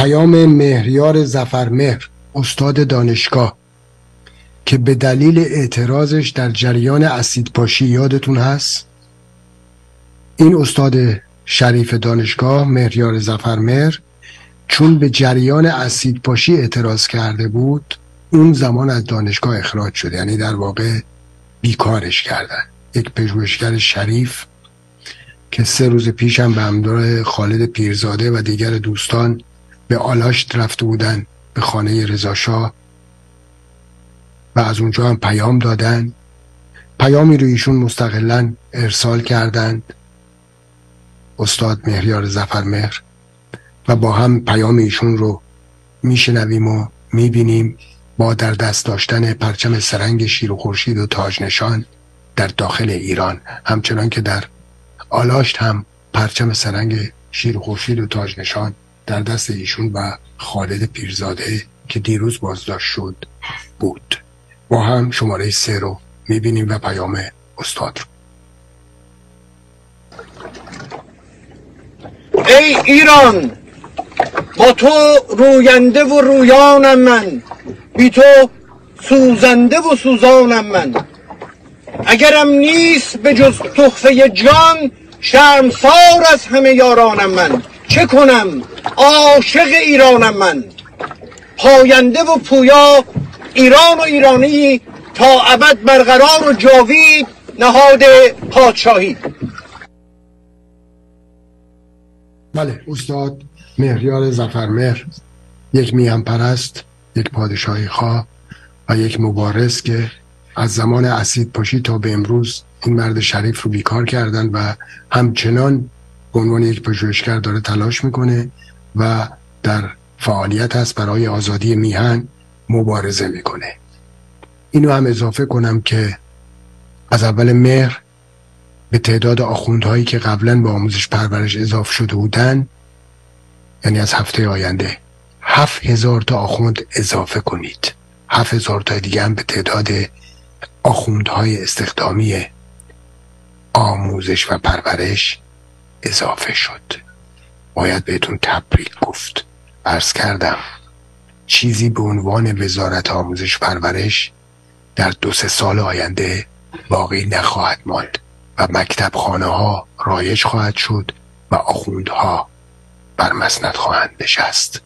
پیام مهریار ظفرمهر، استاد دانشگاه، که به دلیل اعتراضش در جریان اسیدپاشی، یادتون هست؟ این استاد شریف دانشگاه مهریار ظفرمهر چون به جریان اسیدپاشی اعتراض کرده بود، اون زمان از دانشگاه اخراج شد. یعنی در واقع بیکارش کردن. یک پژوهشگر شریف که 3 روز پیش هم به همراه خالد پیرزاده و دیگر دوستان به آلاشت رفته بودن، به خانه رضاشاه، و از اونجا هم پیام دادن. پیامی رو ایشون مستقلاً ارسال کردند، استاد مهریار ظفرمهر، و با هم پیام ایشون رو میشنویم و میبینیم با در دست داشتن پرچم سرنگ شیر و خورشید و تاج نشان در داخل ایران، همچنان که در آلاشت هم پرچم سرنگ شیر و خورشید و تاج نشان در دست ایشون و خالد پیرزاده که دیروز بازداشت شد بود. با هم شماره 3 رو میبینیم و پیام استاد رو. ای ایران، با تو روینده و رویانم من، بی تو سوزنده و سوزانم من. اگرم نیست به جز تحفه جان، شرمسار از همه یارانم من. چه کنم عاشق ایرانم من، پاینده و پویا ایران و ایرانی، تا ابد برقرار و جاوید نهاد پادشاهی. بله، استاد مهریار ظفرمهر یک میهن پرست، یک پادشاهی خواه و یک مبارز که از زمان اسیدپاشی تا به امروز این مرد شریف رو بیکار کردن و همچنان به عنوان یک پژوهشگر داره تلاش میکنه و در فعالیت هست برای آزادی میهن مبارزه میکنه. اینو هم اضافه کنم که از اول مهر به تعداد آخوندهایی که قبلا به آموزش پرورش اضافه شده بودن، یعنی از هفته آینده 7000 تا آخوند اضافه کنید. 7000 تا دیگه هم به تعداد آخوندهای استخدامی آموزش و پرورش اضافه شد. باید بهتون تبریک گفت. عرض کردم چیزی به عنوان وزارت آموزش پرورش در 2-3 سال آینده باقی نخواهد ماند و مکتب خانه ها رایج خواهد شد و آخوندها بر مسند خواهند نشست.